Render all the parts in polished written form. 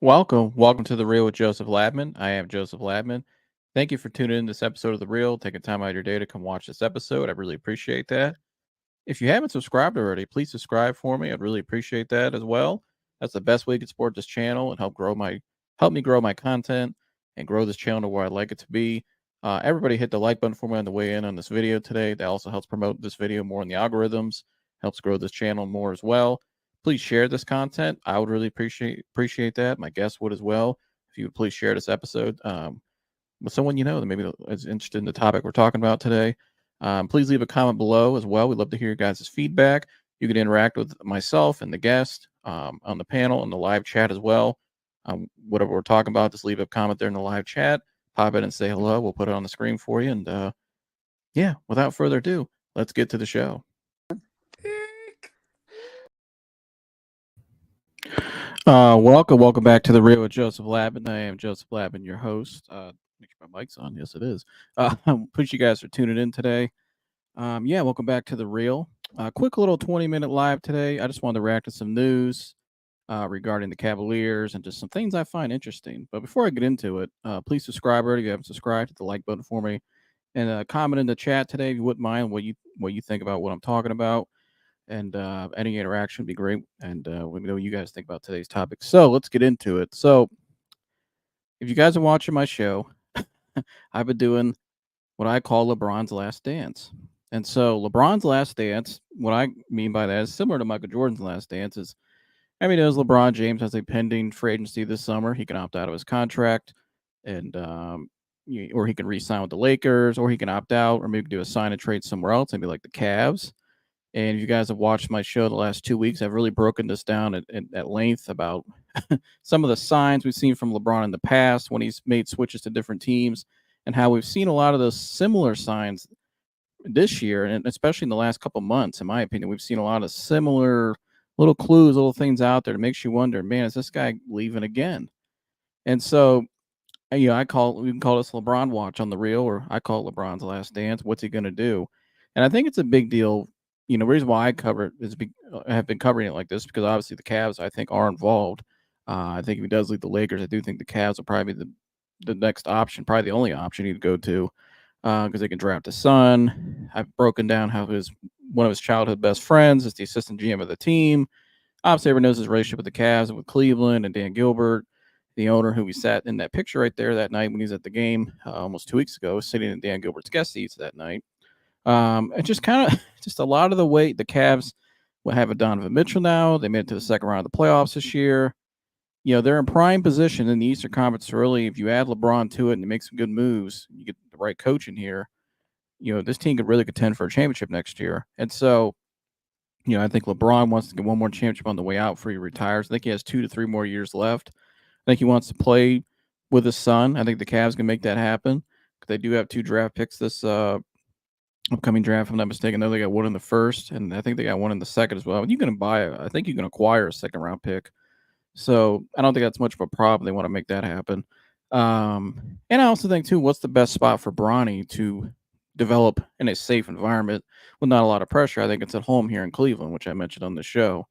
Welcome to The Real with Joseph Labman. I am Joseph Labman. Thank you for tuning in to this episode of The Real, taking time out of your day to come watch this episode. I really appreciate that. If you haven't subscribed already, please subscribe for me. I'd really appreciate that as well. That's the best way you can support this channel and help me grow my content and grow this channel to where I'd like it to be. Everybody hit the like button for me on the way in on this video today. That also helps promote this video more in the algorithms, helps grow this channel more as well. Please share this content. I would really appreciate that. My guests would as well. If you would please share this episode with someone you know that maybe is interested in the topic we're talking about today. Please leave a comment below as well. We'd love to hear your guys' feedback. You can interact with myself and the guest on the panel and the live chat as well. Whatever we're talking about, just leave a comment there in the live chat. Pop in and say hello. We'll put it on the screen for you. And yeah, without further ado, let's get to the show. Welcome back to The Real with Joseph Labman. I am Joseph Labman, your host. Make sure my mic's on. Yes, it is. Appreciate you guys for tuning in today. Welcome back to The Real. Quick little 20-minute live today. I just wanted to react to some news regarding the Cavaliers and just some things I find interesting. But before I get into it, please subscribe already if you haven't subscribed. Hit the like button for me. And comment in the chat today if you wouldn't mind what you think about what I'm talking about. And any interaction would be great. And let me know what you guys think about today's topic. So let's get into it. So if you guys are watching my show, I've been doing what I call LeBron's Last Dance. And so LeBron's Last Dance, what I mean by that is similar to Michael Jordan's Last Dance is, as LeBron James has a pending free agency this summer, he can opt out of his contract and or he can re-sign with the Lakers, or he can opt out, or maybe do a sign and trade somewhere else, maybe like the Cavs. And if you guys have watched my show the last 2 weeks, I've really broken this down at length about some of the signs we've seen from LeBron in the past when he's made switches to different teams, and how we've seen a lot of those similar signs this year, and especially in the last couple months. In my opinion, we've seen a lot of similar little clues, little things out there that makes you wonder, man, is this guy leaving again? And so, we can call this LeBron watch on The Real, or I call it LeBron's Last Dance. What's he going to do? And I think it's a big deal. The reason why I have been covering it like this because obviously the Cavs, I think, are involved. I think if he does leave the Lakers, I do think the Cavs will probably be the next option, probably the only option he'd go to, because they can draft his son. I've broken down how one of his childhood best friends is the assistant GM of the team. Obviously, everyone knows his relationship with the Cavs and with Cleveland, and Dan Gilbert, the owner, who we sat in that picture right there that night when he was at the game almost 2 weeks ago, sitting in Dan Gilbert's guest seats that night. It's just kind of just a lot of the way the Cavs will have a Donovan Mitchell now. They made it to the second round of the playoffs this year. They're in prime position in the Eastern Conference early. If you add LeBron to it and you make some good moves, you get the right coach in here, this team could really contend for a championship next year. And so, I think LeBron wants to get one more championship on the way out before he retires. I think he has 2 to 3 more years left. I think he wants to play with his son. I think the Cavs can make that happen. They do have 2 draft picks this upcoming draft, if I'm not mistaken. They got 1 in the first, and I think they got 1 in the second as well. I think you can acquire a second round pick. So I don't think that's much of a problem. They want to make that happen. And I also think too, what's the best spot for Bronny to develop in a safe environment with not a lot of pressure? I think it's at home here in Cleveland, which I mentioned on the show.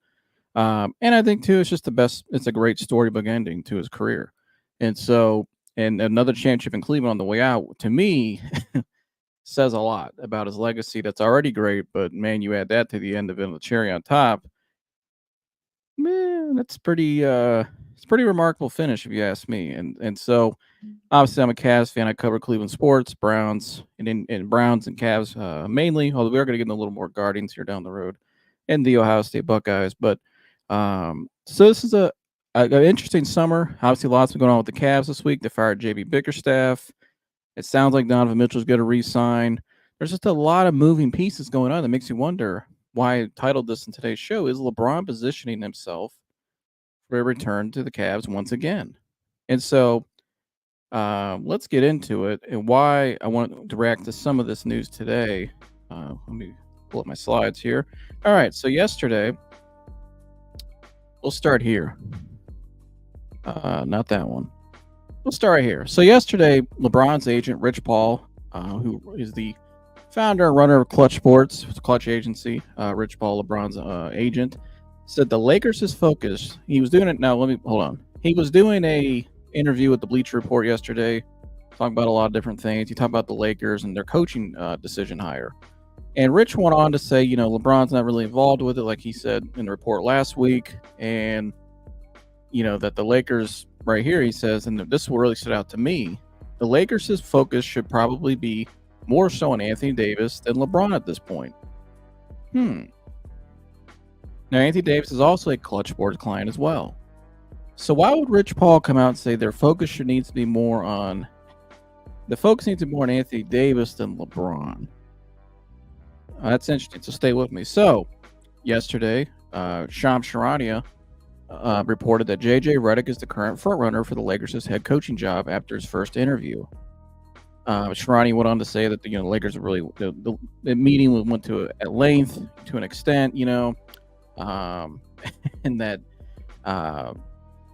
And I think too, it's a great storybook ending to his career. And so, and another championship in Cleveland on the way out, to me, says a lot about his legacy. That's already great, but man, you add that to the end of it, the cherry on top, man, that's it's pretty remarkable finish if you ask me. And so obviously I'm a Cavs fan. I cover Cleveland sports, Browns and Browns and Cavs mainly, although we're going to get into a little more Guardians here down the road and the Ohio State Buckeyes. But so this is an interesting summer. Obviously lots been going on with the Cavs this week. They fired JB Bickerstaff. It sounds like Donovan Mitchell's going to re-sign. There's just a lot of moving pieces going on that makes you wonder why I titled this in today's show, is LeBron positioning himself for a return to the Cavs once again? And so let's get into it and why I want to react to some of this news today. Let me pull up my slides here. All right, so yesterday, we'll start here. Not that one. We'll start right here. So yesterday, LeBron's agent, Rich Paul, who is the founder and runner of Clutch Sports, Clutch Agency, Rich Paul, LeBron's agent, said the Lakers' focus, he was doing it, now let me, hold on. he was doing a interview with the Bleacher Report yesterday, talking about a lot of different things. He talked about the Lakers and their coaching decision hire. And Rich went on to say, LeBron's not really involved with it, like he said in the report last week. And, that the Lakers right here, he says, and this will really stood out to me, the Lakers' focus should probably be more so on Anthony Davis than LeBron at this point. Now, Anthony Davis is also a Clutch Sports client as well. So why would Rich Paul come out and say their focus needs to be more on Anthony Davis than LeBron? That's interesting. So stay with me. So yesterday, Shams Charania reported that J.J. Redick is the current frontrunner for the Lakers' head coaching job after his first interview. Charania went on to say that the Lakers really the meeting went to at length to an extent, and that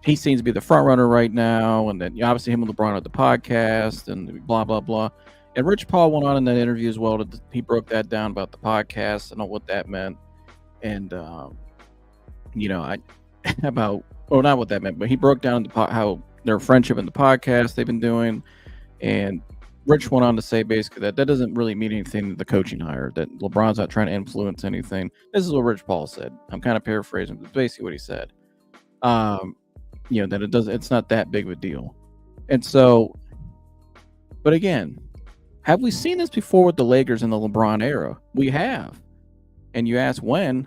he seems to be the front runner right now, and that obviously him and LeBron are the podcast, and blah blah blah. And Rich Paul went on in that interview as well. He broke that down about the podcast and all what that meant, and not what that meant, but he broke down how their friendship and the podcast they've been doing, and Rich went on to say basically that doesn't really mean anything to the coaching hire, that LeBron's not trying to influence anything. This is what Rich Paul said. I'm kind of paraphrasing, but basically what he said. That it's not that big of a deal. And so, but again, have we seen this before with the Lakers in the LeBron era? We have. And you ask when?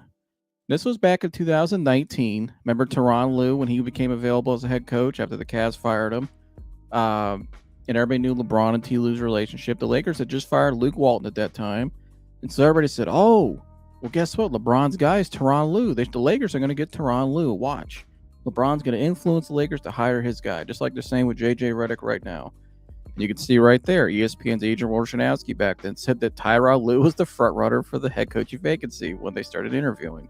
This was back in 2019. Remember Tyronn Lue when he became available as a head coach after the Cavs fired him? And everybody knew LeBron and T. Lue's relationship. The Lakers had just fired Luke Walton at that time. And so everybody said, oh, well, guess what? LeBron's guy is Tyronn Lue. The Lakers are going to get Tyronn Lue. Watch. LeBron's going to influence the Lakers to hire his guy, just like they're saying with J.J. Redick right now. You can see right there, ESPN's Adrian Wojnarowski back then said that Tyronn Lue was the front runner for the head coaching vacancy when they started interviewing.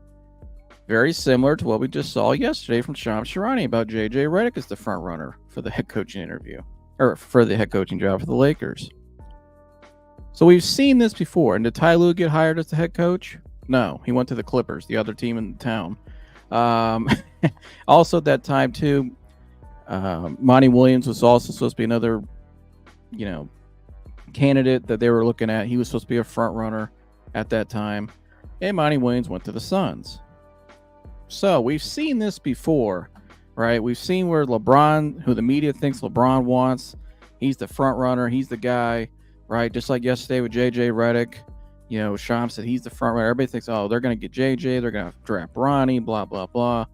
Very similar to what we just saw yesterday from Shams Charania about J.J. Redick as the front runner for the head coaching interview, or for the head coaching job for the Lakers. So we've seen this before. And did Ty Lue get hired as the head coach? No, he went to the Clippers, the other team in town. Also at that time too, Monty Williams was also supposed to be another, candidate that they were looking at. He was supposed to be a front runner at that time, and Monty Williams went to the Suns. So we've seen this before, right? We've seen where LeBron, who the media thinks LeBron wants, he's the front runner, he's the guy, right? Just like yesterday with J.J. Redick, Shams said he's the front runner. Everybody thinks, oh, they're going to get J.J., they're going to draft Bronny, blah, blah, blah,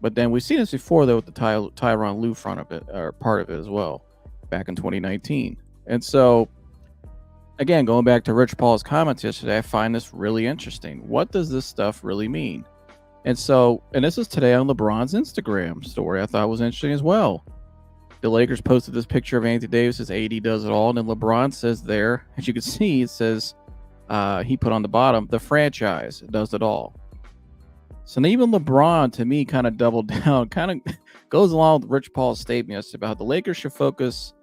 But then we've seen this before, though, with the Tyronn Lue front of it, or part of it as well, back in 2019. And so, again, going back to Rich Paul's comments yesterday, I find this really interesting. What does this stuff really mean? And so, and this is today on LeBron's Instagram story. I thought was interesting as well. The Lakers posted this picture of Anthony Davis as AD does it all, and then LeBron says there, as you can see, it says he put on the bottom, the franchise does it all. So even LeBron, to me, kind of doubled down, kind of goes along with Rich Paul's statement yesterday about how the Lakers should focus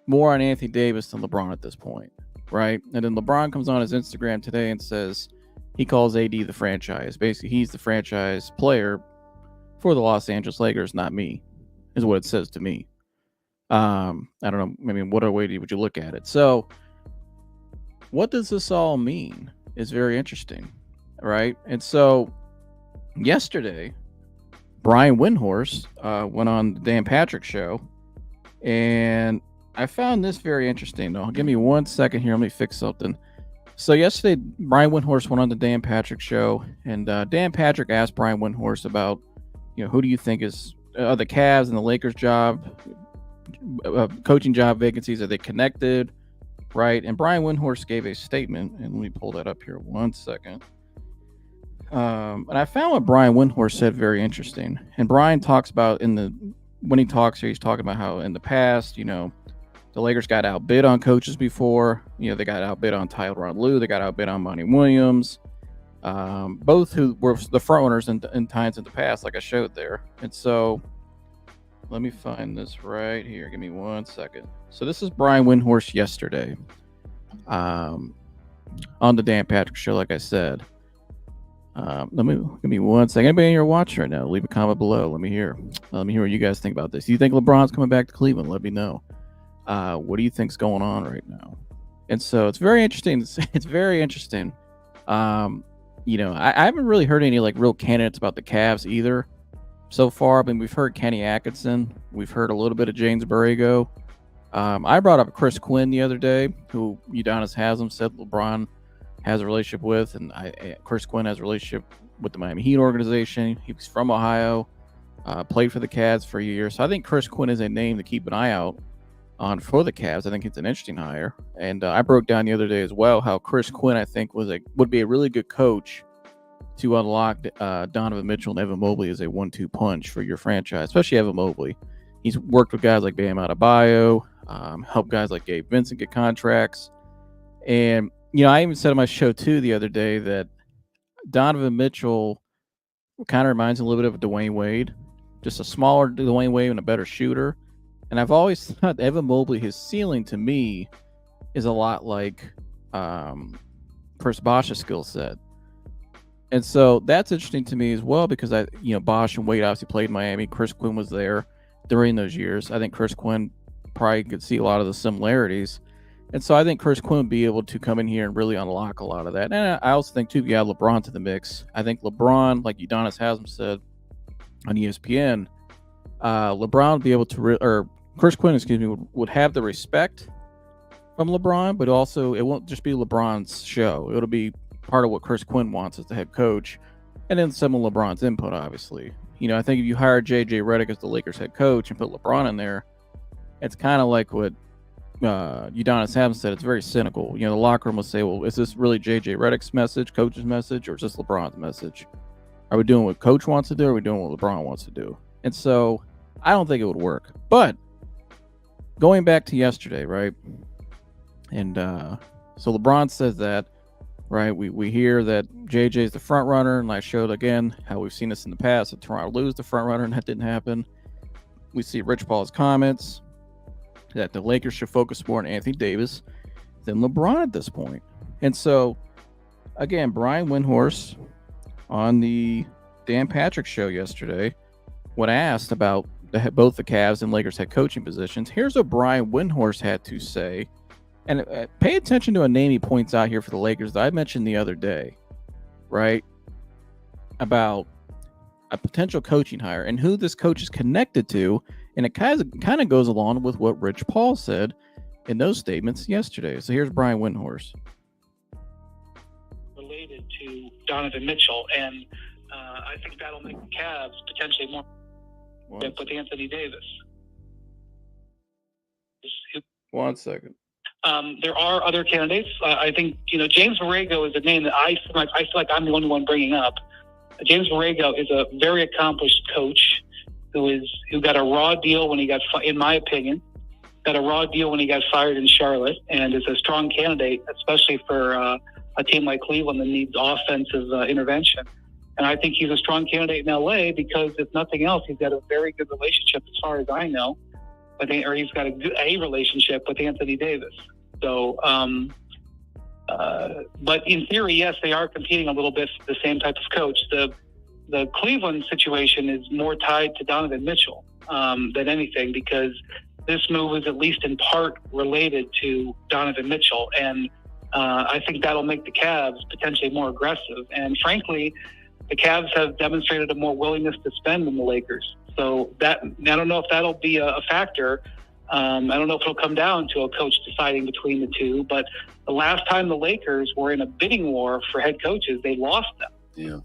more on Anthony Davis than LeBron at this point, right? And then LeBron comes on his Instagram today and says he calls AD the franchise. Basically, he's the franchise player for the Los Angeles Lakers, not me, is what it says to me. I don't know. I mean, what other way would you look at it? So what does this all mean is very interesting, right? And so yesterday, Brian Windhorst went on the Dan Patrick Show, and I found this very interesting. Though, give me 1 second here. Let me fix something. So yesterday, Brian Windhorst went on the Dan Patrick Show, and Dan Patrick asked Brian Windhorst about, who do you think is the Cavs and the Lakers job, coaching job vacancies? Are they connected, right? And Brian Windhorst gave a statement, and let me pull that up here 1 second. And I found what Brian Windhorst said very interesting. And Brian talks about when he talks here, he's talking about how in the past, the Lakers got outbid on coaches before. They got outbid on Tyronn Lue. They got outbid on Monty Williams, both who were the front runners in times in the past, like I showed there. And so let me find this right here. Give me 1 second. So this is Brian Windhorst yesterday on the Dan Patrick Show, like I said. Give me one second. Anybody in here watching right now? Leave a comment below. Let me hear. Let me hear what you guys think about this. Do you think LeBron's coming back to Cleveland? Let me know. What do you think's going on right now? And so it's very interesting. It's very interesting. I haven't really heard any like real candidates about the Cavs either so far. I mean, we've heard Kenny Atkinson. We've heard a little bit of James Borrego. I brought up Chris Quinn the other day, who Udonis Haslam said LeBron has a relationship with, and Chris Quinn has a relationship with the Miami Heat organization. He was from Ohio, played for the Cavs for a year. So I think Chris Quinn is a name to keep an eye out on for the Cavs. I think it's an interesting hire. And I broke down the other day as well how Chris Quinn, I think, would be a really good coach to unlock Donovan Mitchell and Evan Mobley as a 1-2 punch for your franchise, especially Evan Mobley. He's worked with guys like Bam Adebayo, helped guys like Gabe Vincent get contracts. And, I even said on my show, too, the other day that Donovan Mitchell kind of reminds me a little bit of Dwayne Wade, just a smaller Dwayne Wade and a better shooter. And I've always thought Evan Mobley, his ceiling to me is a lot like Chris Bosh's skill set. And so that's interesting to me as well because Bosh and Wade obviously played in Miami. Chris Quinn was there during those years. I think Chris Quinn probably could see a lot of the similarities. And so I think Chris Quinn would be able to come in here and really unlock a lot of that. And I also think, too, if you add LeBron to the mix, I think LeBron, like Udonis Haslam said on ESPN, LeBron would be able to, Chris Quinn, would have the respect from LeBron, but also it won't just be LeBron's show. It'll be part of what Chris Quinn wants as the head coach, and then some of LeBron's input, obviously. I think if you hire J.J. Redick as the Lakers head coach and put LeBron in there, it's kind of like what Udonis Haslam said. It's very cynical. The locker room will say, well, is this really J.J. Redick's message, coach's message, or is this LeBron's message? Are we doing what coach wants to do, or are we doing what LeBron wants to do? And so I don't think it would work. But going back to yesterday, right? And so LeBron says that, right? We hear that JJ is the front runner, and I showed again how we've seen this in the past. That Toronto lose the front runner, and that didn't happen. We see Rich Paul's comments that the Lakers should focus more on Anthony Davis than LeBron at this point. And so, again, Brian Windhorst on the Dan Patrick show yesterday, when asked about both the Cavs and Lakers head coaching positions, here's what Brian Windhorst had to say. And pay attention to a name he points out here for the Lakers that I mentioned the other day, right? About a potential coaching hire and who this coach is connected to. And it kind of goes along with what Rich Paul said in those statements yesterday. So here's Brian Windhorst. Related to Donovan Mitchell, and I think that'll make the Cavs potentially more with Anthony Davis. One second. There are other candidates. I think James Borrego is a name that I feel like I'm the only one bringing up. James Borrego is a very accomplished coach who got a raw deal when he got, in my opinion, got a raw deal when he got fired in Charlotte, and is a strong candidate, especially for a team like Cleveland that needs offensive intervention. And I think he's a strong candidate in LA because, if nothing else, he's got a very good relationship, as far as I know, or he's got a relationship with Anthony Davis. So, but in theory, yes, they are competing a little bit for the same type of coach. The Cleveland situation is more tied to Donovan Mitchell than anything, because this move is at least in part related to Donovan Mitchell. And I think that'll make the Cavs potentially more aggressive. And frankly, the Cavs have demonstrated a more willingness to spend than the Lakers. So I don't know if that'll be a factor. I don't know if it'll come down to a coach deciding between the two, but the last time the Lakers were in a bidding war for head coaches, they lost them. Yeah.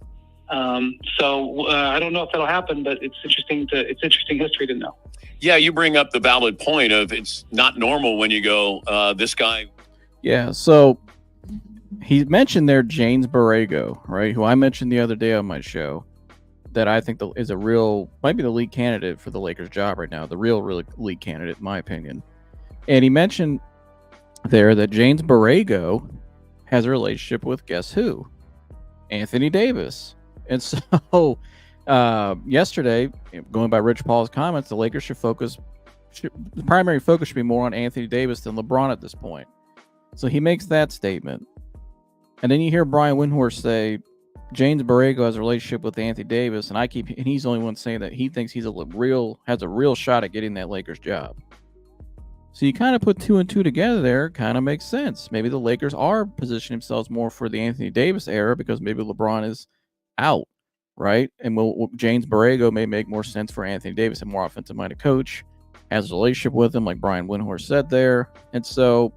So I don't know if that'll happen, but it's interesting history to know. Yeah, you bring up the valid point of it's not normal when you go, this guy. Yeah, so he mentioned there James Borrego, right, who I mentioned the other day on my show, that I think is might be the lead candidate for the Lakers job right now, the real lead candidate, in my opinion. And he mentioned there that James Borrego has a relationship with, guess who? Anthony Davis. And so yesterday, going by Rich Paul's comments, the Lakers the primary focus should be more on Anthony Davis than LeBron at this point. So he makes that statement. And then you hear Brian Windhorst say, James Borrego has a relationship with Anthony Davis, and he's the only one saying that he thinks has a real shot at getting that Lakers job. So you kind of put 2 and 2 together there, kind of makes sense. Maybe the Lakers are positioning themselves more for the Anthony Davis era because maybe LeBron is out, right? And James Borrego may make more sense for Anthony Davis, a more offensive-minded coach, has a relationship with him, like Brian Windhorst said there. And so,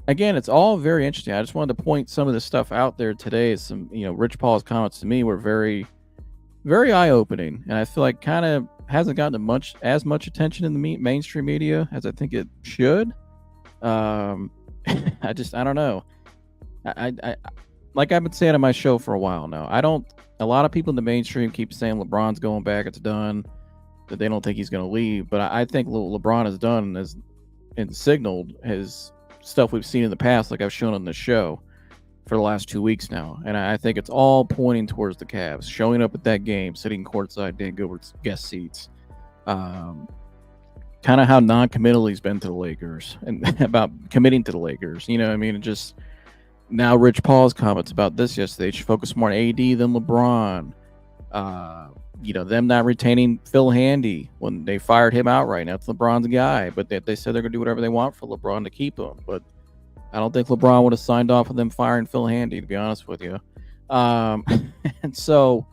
again, it's all very interesting. I just wanted to point some of this stuff out there today. Some, Rich Paul's comments to me were very, very eye-opening, and I feel like kind of hasn't gotten as much attention in the mainstream media as I think it should. I don't know. I like I've been saying on my show for a while now. A lot of people in the mainstream keep saying LeBron's going back, it's done, that they don't think he's going to leave. But I think LeBron has done and signaled his stuff we've seen in the past, like I've shown on the show for the last 2 weeks now. And I think it's all pointing towards the Cavs, showing up at that game, sitting courtside, Dan Gilbert's guest seats. Kind of how non-committal he's been to the Lakers and about committing to the Lakers. You know what I mean? And just now Rich Paul's comments about this yesterday. They should focus more on AD than LeBron. Them not retaining Phil Handy when they fired him outright. Now it's LeBron's guy, but they said they're going to do whatever they want for LeBron to keep him. But I don't think LeBron would have signed off with them firing Phil Handy, to be honest with you. And so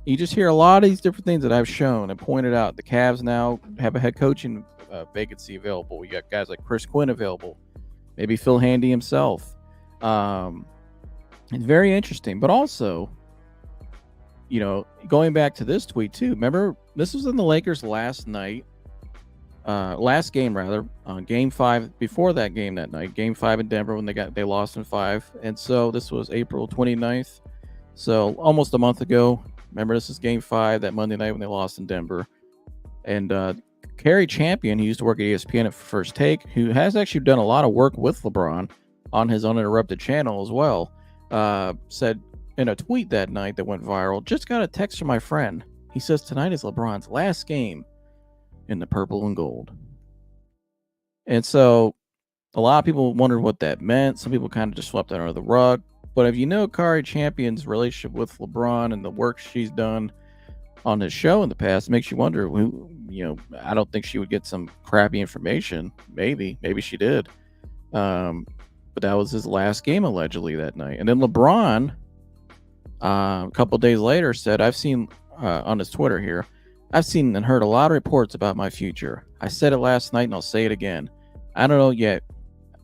you just hear a lot of these different things that I've shown and pointed out. The Cavs now have a head coaching vacancy available. You got guys like Chris Quinn available, maybe Phil Handy himself. It's very interesting. But also, going back to this tweet too, remember this was in the Lakers last game rather, game 5 before that game that night, game 5 in Denver when they lost in 5. And so this was April 29th. So almost a month ago. Remember, this is game 5 that Monday night when they lost in Denver. And Kerry Champion, who used to work at ESPN at First Take, who has actually done a lot of work with LeBron on his Uninterrupted channel as well, said in a tweet that night that went viral, just got a text from my friend. He says tonight is LeBron's last game in the purple and gold. And so a lot of people wondered what that meant. Some people kind of just swept that under the rug. But if you know Kari Champion's relationship with LeBron and the work she's done on his show in the past, it makes you wonder, I don't think she would get some crappy information. Maybe she did. But that was his last game allegedly that night. And then LeBron, a couple days later, said, I've seen on his Twitter here, I've seen and heard a lot of reports about my future. I said it last night and I'll say it again. I don't know yet.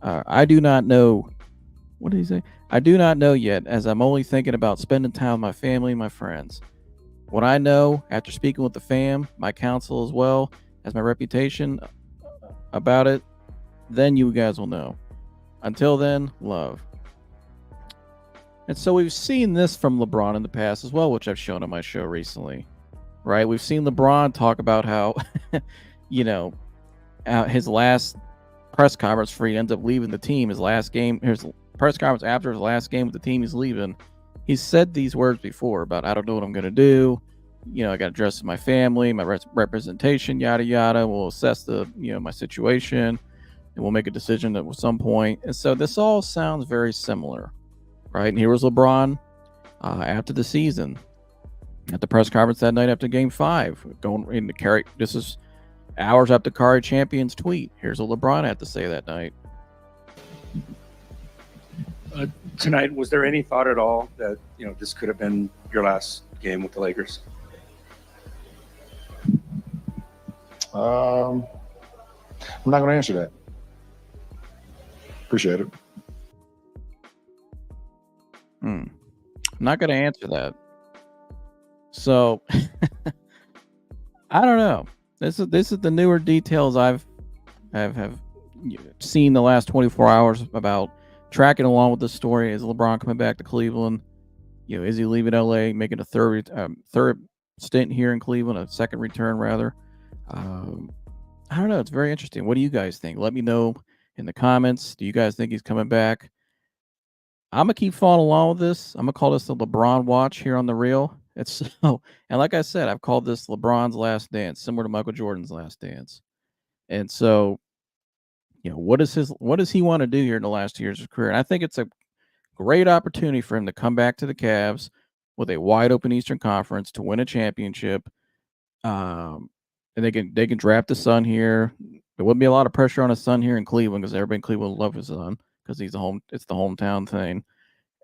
I do not know. What did he say? I do not know yet, as I'm only thinking about spending time with my family and my friends. What I know, after speaking with the fam, my counsel as well as my reputation about it, then you guys will know. Until then, love. And so we've seen this from LeBron in the past as well, which I've shown on my show recently. Right? We've seen LeBron talk about how, his last press conference before he ends up leaving the team, his last game, his press conference after his last game with the team he's leaving, he's said these words before about, I don't know what I'm going to do. I got to address my family, my representation, yada, yada. We'll assess my situation and we'll make a decision at some point. And so this all sounds very similar, right? And here was LeBron after the season at the press conference that night after game 5, going into Kerry. This is hours after Kari Champion's tweet. Here's what LeBron had to say that night. Tonight, was there any thought at all that this could have been your last game with the Lakers? I'm not going to answer that. Appreciate it. I'm not going to answer that. So I don't know. This is the newer details I've seen the last 24 hours about tracking along with the story. Is LeBron coming back to Cleveland? Is he leaving LA, making a third stint here in Cleveland, a second return rather? I don't know. It's very interesting. What do you guys think? Let me know in the comments. Do you guys think he's coming back? I'm gonna keep following along with this. I'm gonna call this the LeBron watch here on the Real. It's so, and like I said, I've called this LeBron's last dance, similar to Michael Jordan's last dance. And so, what does he want to do here in the last 2 years of his career? And I think it's a Great opportunity for him to come back to the Cavs with a wide open Eastern Conference to win a championship. And they can draft his son here. There wouldn't be a lot of pressure on his son here in Cleveland because everybody in Cleveland will love his son because it's the hometown thing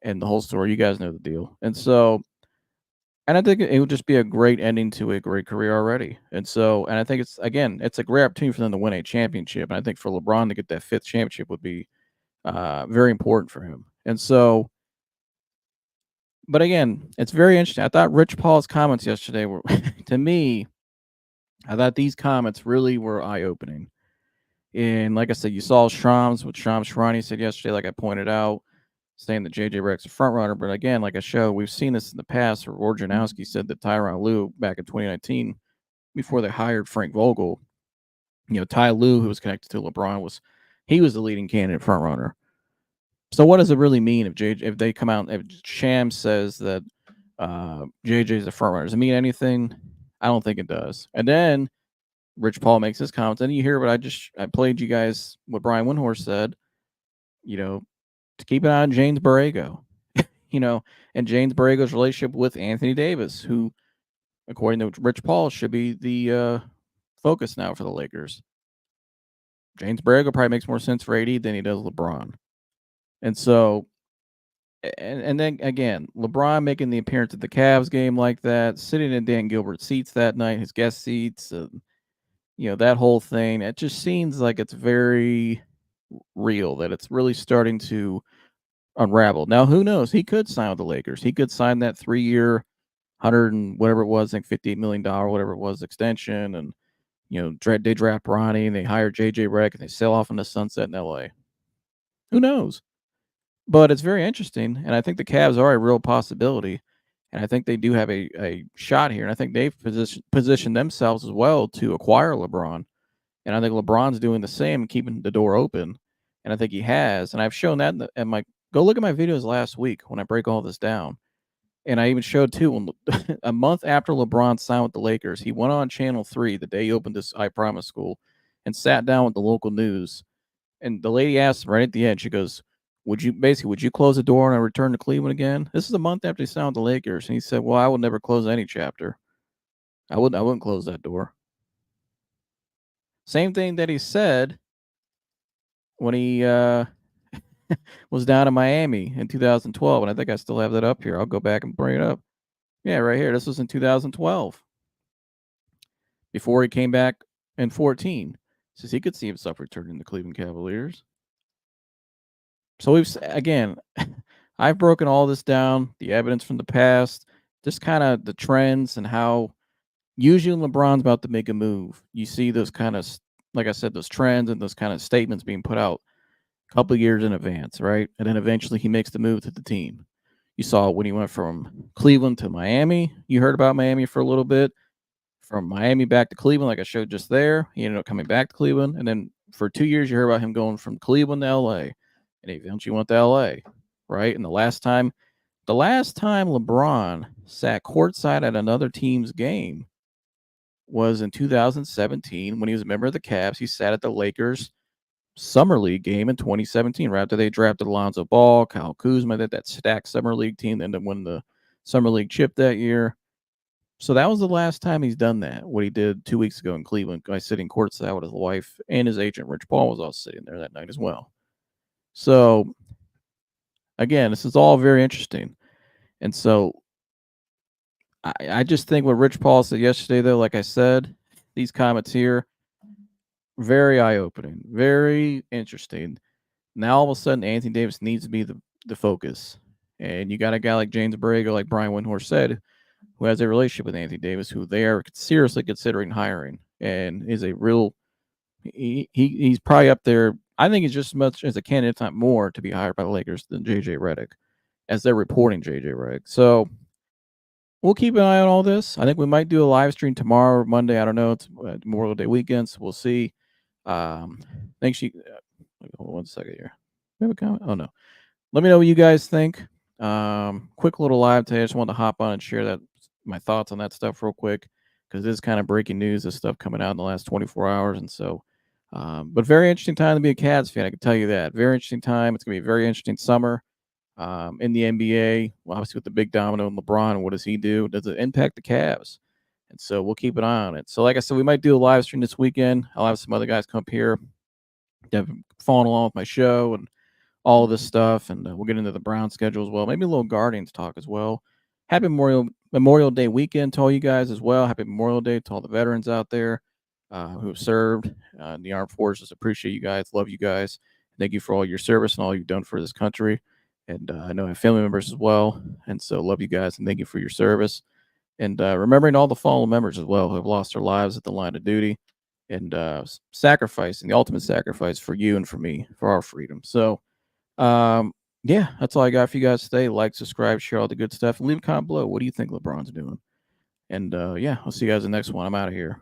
and the whole story. You guys know the deal. And so, and I think it would just be a great ending to a great career already. And so, and I think it's a great opportunity for them to win a championship. And I think for LeBron to get that 5th championship would be very important for him. And so, but again, it's very interesting. I thought Rich Paul's comments yesterday were, to me, I thought these comments really were eye-opening. And like I said, you saw what Shams Shrani said yesterday, like I pointed out, saying that J.J. Redick's a front runner. But again, like I showed, we've seen this in the past where Wojnarowski said that Tyronn Lue back in 2019, before they hired Frank Vogel, Ty Lue, who was connected to LeBron, he was the leading candidate front runner. So what does it really mean if they come out, if Shams says that JJ is a front runner? Does it mean anything? I don't think it does. And then Rich Paul makes his comments, and you hear what I played you guys what Brian Windhorst said, to keep an eye on James Borrego, and James Borrego's relationship with Anthony Davis, who, according to Rich Paul, should be the focus now for the Lakers. James Borrego probably makes more sense for AD than he does LeBron. And so, and then again, LeBron making the appearance at the Cavs game like that, sitting in Dan Gilbert's seats that night, his guest seats, that whole thing, it just seems like it's very real, that it's really starting to unravel. Now, who knows? He could sign with the Lakers. He could sign that 3-year, 100 and whatever it was, like $58 million, whatever it was, extension. And, they draft Bronny and they hire JJ Redick and they sail off in the sunset in LA. Who knows? But it's very interesting. And I think the Cavs are a real possibility. And I think they do have a shot here. And I think they've positioned themselves as well to acquire LeBron. And I think LeBron's doing the same, keeping the door open. And I think he has. And I've shown that go look at my videos last week when I break all this down. And I even showed, too, when a month after LeBron signed with the Lakers, he went on Channel 3 the day he opened this I Promise school and sat down with the local news. And the lady asked him right at the end, she goes, would you close the door and I return to Cleveland again? This is a month after he signed with the Lakers. And he said, well, I would never close any chapter. I wouldn't close that door. Same thing that he said when he was down in Miami in 2012. And I think I still have that up here. I'll go back and bring it up. Yeah, right here. This was in 2012. Before he came back in 14. Says he could see himself returning to the Cleveland Cavaliers. So I've broken all this down, the evidence from the past, just kind of the trends and how usually when LeBron's about to make a move, you see those kind of, like I said, those trends and those kind of statements being put out a couple of years in advance, right? And then eventually he makes the move to the team. You saw when he went from Cleveland to Miami. You heard about Miami for a little bit. From Miami back to Cleveland, like I showed just there. He ended up coming back to Cleveland. And then for 2 years, you heard about him going from Cleveland to L.A. And he eventually went to L.A., right? And the last time LeBron sat courtside at another team's game was in 2017 when he was a member of the Cavs. He sat at the Lakers Summer League game in 2017, right after they drafted Alonzo Ball, Kyle Kuzma, that stacked Summer League team that ended up winning the Summer League chip that year. So that was the last time he's done that, what he did 2 weeks ago in Cleveland by sitting courtside with his wife, and his agent, Rich Paul, was also sitting there that night as well. So, again, this is all very interesting. And so I just think what Rich Paul said yesterday, though, like I said, these comments here, very eye-opening, very interesting. Now, all of a sudden, Anthony Davis needs to be the focus. And you got a guy like James Borrego, like Brian Windhorst said, who has a relationship with Anthony Davis, who they are seriously considering hiring, and is a real he's probably up there. I think he's just as much as a candidate, if not more, to be hired by the Lakers than J.J. Redick, as they're reporting J.J. Redick. So we'll keep an eye on all this. I think we might do a live stream tomorrow or Monday. I don't know. It's Memorial Day weekend, so we'll see. Thanks. Hold on 1 second here. We have a comment? Oh, no. Let me know what you guys think. Quick little live today. I just wanted to hop on and share my thoughts on that stuff real quick, because this is kind of breaking news, this stuff coming out in the last 24 hours. And so, but very interesting time to be a Cavs fan. I can tell you that. Very interesting time. It's going to be a very interesting summer. In the NBA, well, obviously with the big domino in LeBron, what does he do? Does it impact the Cavs? And so we'll keep an eye on it. So like I said, we might do a live stream this weekend. I'll have some other guys come up here, following along with my show and all of this stuff, and we'll get into the Brown schedule as well. Maybe a little Guardians talk as well. Happy Memorial Day weekend to all you guys as well. Happy Memorial Day to all the veterans out there who have served in the armed forces. Appreciate you guys. Love you guys. Thank you for all your service and all you've done for this country. And I know I have family members as well. And so love you guys and thank you for your service. And remembering all the fallen members as well who have lost their lives at the line of duty and sacrificing the ultimate sacrifice for you and for me, for our freedom. So, yeah, that's all I got for you guys today. Like, subscribe, share all the good stuff, and leave a comment below. What do you think LeBron's doing? And yeah, I'll see you guys in the next one. I'm out of here.